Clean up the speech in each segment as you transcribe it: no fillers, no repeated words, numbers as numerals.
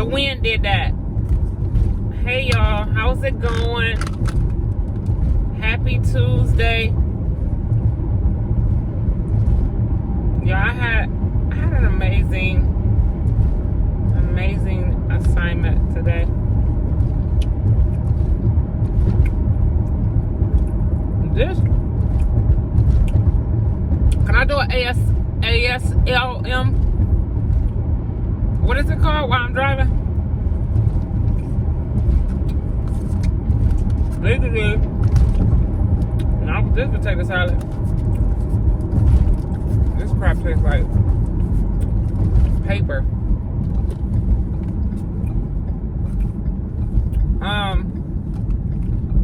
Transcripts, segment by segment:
The wind did that. Hey y'all, how's it going? Happy Tuesday. Yeah, I had an amazing assignment today. Can I do an ASLM? What is it called while I'm driving? No, this potato salad. This crap tastes like paper.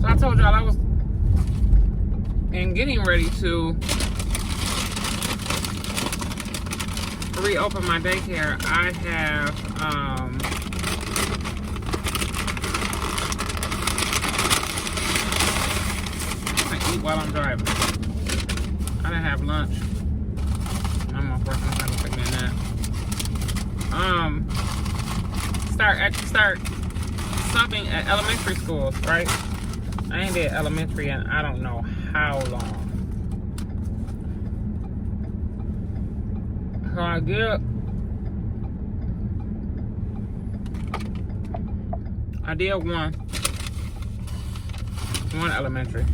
So I told y'all I was getting ready to reopen my daycare. I have I eat while I'm driving. I didn't have lunch. I'm off work. I'm trying to figure that. Start subbing at elementary schools, right? I ain't did elementary in I don't know how long. So I did one elementary.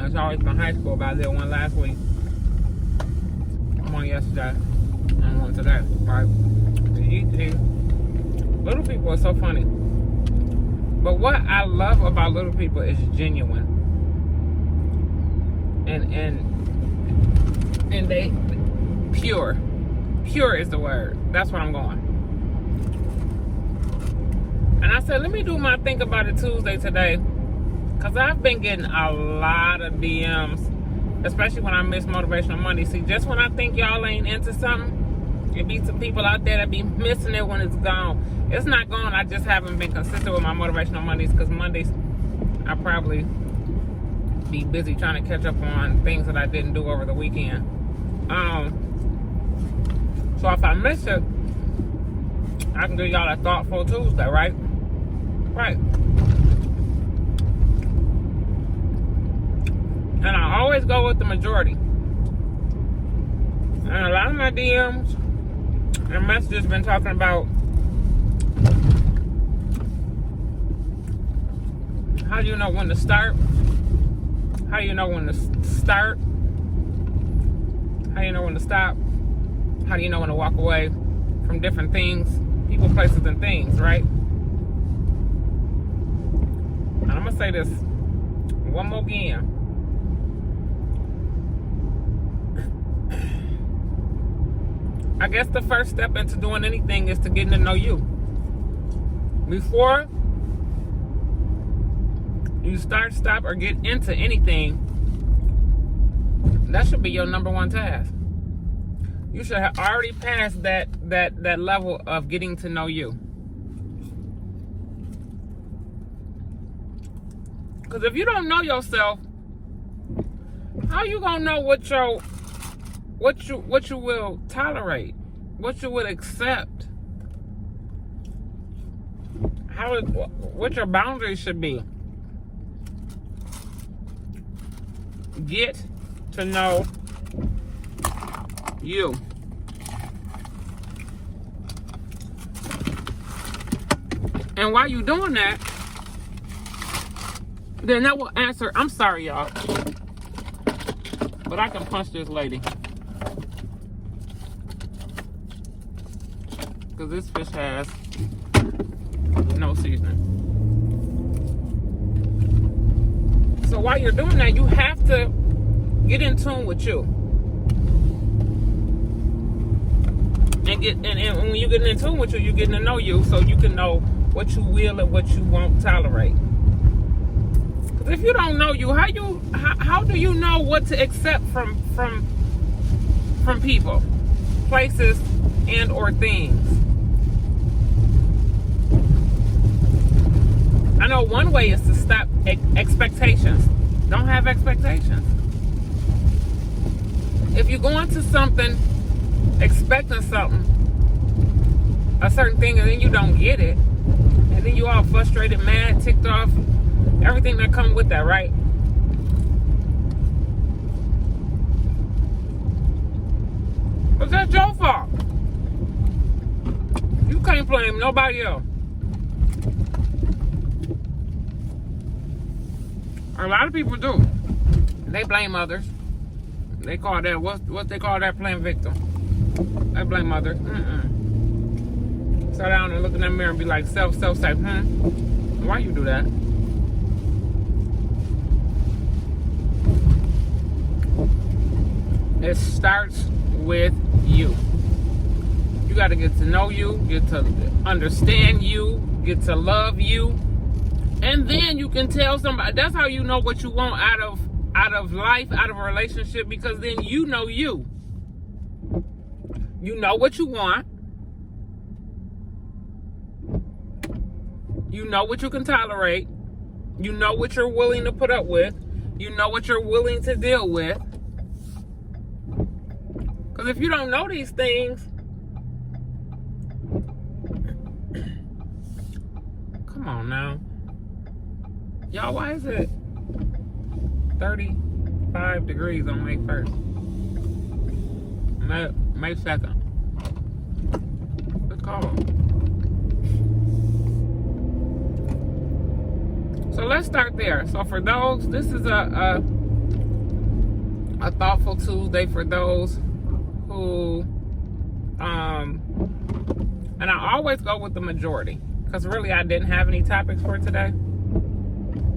It's always been high school, but I did one last week. I'm on yesterday. I'm on today, right? Little people are so funny. But what I love about little people is genuine. And they pure. Pure is the word. That's what I'm going. And I said, let me do my Think About It Tuesday today. Because I've been getting a lot of DMs, especially when I miss Motivational Monday. See, just when I think y'all ain't into something, it be some people out there that be missing it when it's gone. It's not gone. I just haven't been consistent with my Motivational Mondays because Mondays I probably be busy trying to catch up on things that I didn't do over the weekend. So if I miss it, I can give y'all a thoughtful Tuesday, right? Right. And I always go with the majority. And a lot of my DMs and messages been talking about how do you know when to start? How do you know when to start? How do you know when to stop? How do you know when to walk away from different things, people, places, and things, right? And I'm going to say this one more again. I guess the first step into doing anything is to getting to know you. Before you start, stop, or get into anything, that should be your number one task. You should have already passed that level of getting to know you. Because if you don't know yourself, how you gonna know what you will tolerate, what you will accept, what your boundaries should be? Get to know you. And while you're doing that, then that will answer. I'm sorry, y'all, but I can punch this lady because this fish has no seasoning. So while you're doing that, you have to get in tune with you. And when you're getting in tune with you, you're getting to know you, so you can know what you will and what you won't tolerate. Because if you don't know you, how do you know what to accept from people, places, and or things? I know one way is to stop expectations. Don't have expectations. If you go into something expecting something a certain thing and then you don't get it, and then you all frustrated, mad, ticked off, everything that comes with that, right? But that's your fault. You can't blame nobody else. A lot of people do. They blame others. They call that, what they call that, playing victim. They blame others. Sit down and look in that mirror and be like, say, why you do that? It starts with you. You got to get to know you, get to understand you, get to love you, and then you can tell somebody. That's how you know what you want out of life, out of a relationship, because then you know you. You know what you want. You know what you can tolerate. You know what you're willing to put up with. You know what you're willing to deal with. Because if you don't know these things, come on now. Y'all, why is it 35 degrees on May 1st? May 2nd. It's cold. So let's start there. So for those, this is a thoughtful Tuesday for those who, and I always go with the majority, because really I didn't have any topics for today,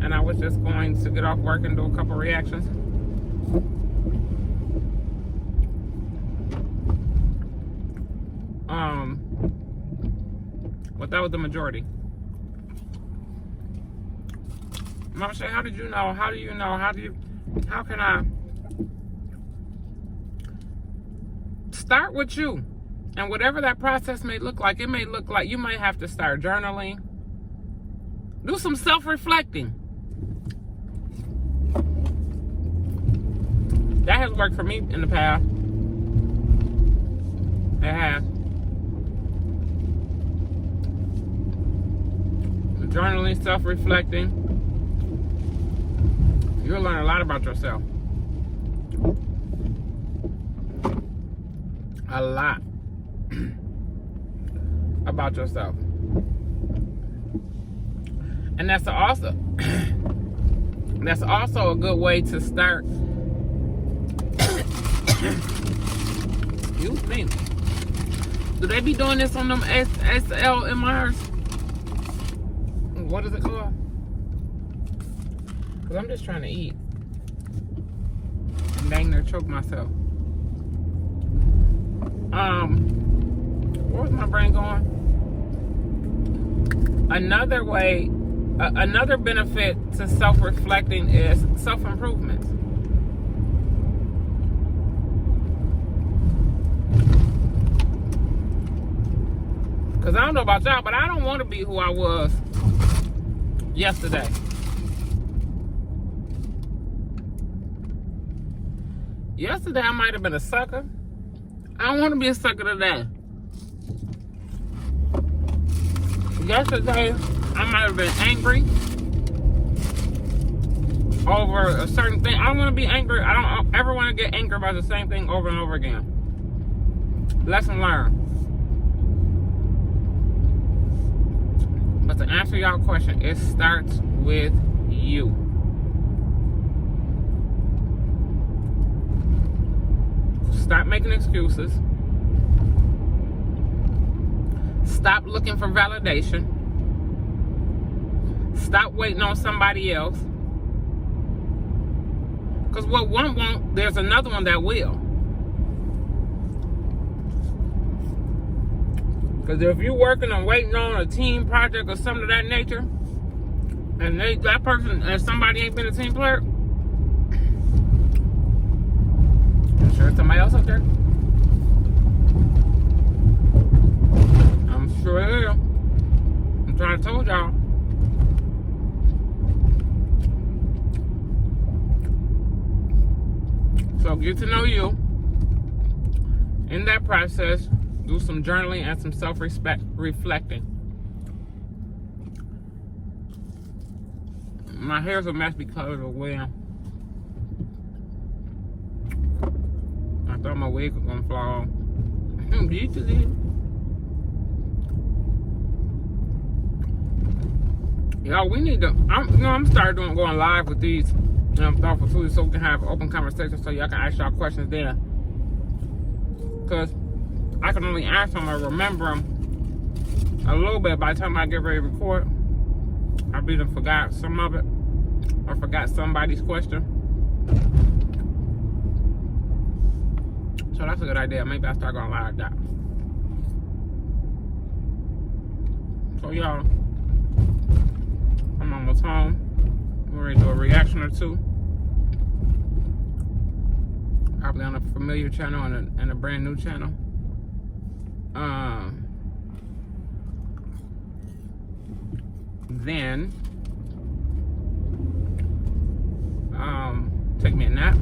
and I was just going to get off work and do a couple reactions. But that was the majority. Momma Shay, how did you know? How do you know? How can I start with you? And whatever that process may look like, it may look like you might have to start journaling. Do some self-reflecting. That has worked for me in the past. It has. Journaling, self-reflecting. You'll learn a lot about yourself. A lot about yourself. And that's also a good way to start. Excuse me. Do they be doing this on them SLMRs? What is it called? Because I'm just trying to eat. And dang near choke myself. Where's my brain going? Another way, another benefit to self-reflecting is self-improvement. Because I don't know about y'all, but I don't want to be who I was yesterday. Yesterday I might have been a sucker. I don't want to be a sucker today. Yesterday I might have been angry over a certain thing. I don't want to be angry. I don't ever want to get angry about the same thing over and over again. Lesson learned. But to answer y'all question, it starts with you. Stop making excuses. Stop looking for validation. Stop waiting on somebody else. Because what one won't, there's another one that will. Because if you're working and waiting on a team project or something of that nature, and that person and somebody ain't been a team player, I'm sure somebody else up there. I'm sure it is. I'm trying to tell y'all. So get to know you. In that process, do do some journaling and some reflecting. My hair's a mess because of the wig. I thought my wig was gonna fall off. Y'all, we need to. I'm started going live with these thoughtful Tuesdays so we can have open conversations, so y'all can ask y'all questions there. Cause I can only answer them or remember them a little bit. By the time I get ready to record, I be done forgot some of it or forgot somebody's question. So that's a good idea. Maybe I start going live like that. So y'all, I'm almost home. We're ready to do a reaction or two. Probably on a familiar channel and a brand new channel. Then take me a nap.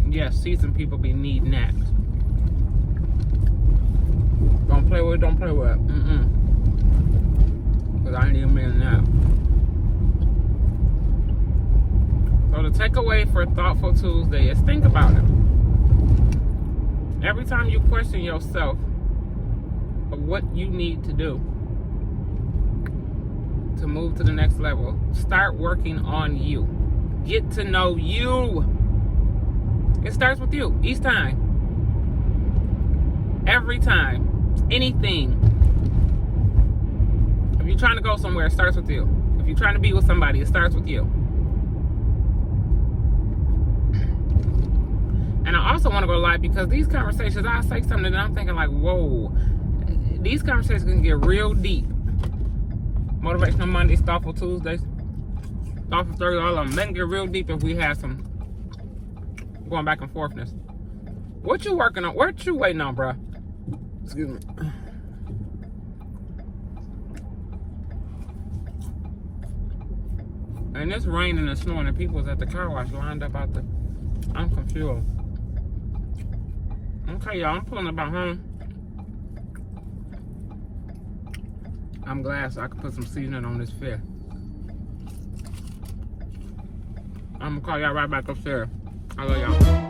Yes, seasoned people be need naps. Don't play with it, don't play with it. Because I need me a nap. So the takeaway for Thoughtful Tuesday is think about it. Every time you question yourself of what you need to do to move to the next level, start working on you. Get to know you. It starts with you each time. Every time. Anything. If you're trying to go somewhere, it starts with you. If you're trying to be with somebody, it starts with you. And I also want to go live because these conversations, I say something and I'm thinking like, whoa, these conversations can get real deep. Motivational Mondays, Thoughtful Tuesdays, Thoughtful Thursdays, all of them. They can get real deep if we have some going back and forthness. What you working on? What you waiting on, bro? Excuse me. And it's raining and snowing and people's at the car wash lined up out the... I'm confused. Okay, y'all, I'm pulling about home. I'm glad so I can put some seasoning on this fish. I'm gonna call y'all right back upstairs. I love y'all.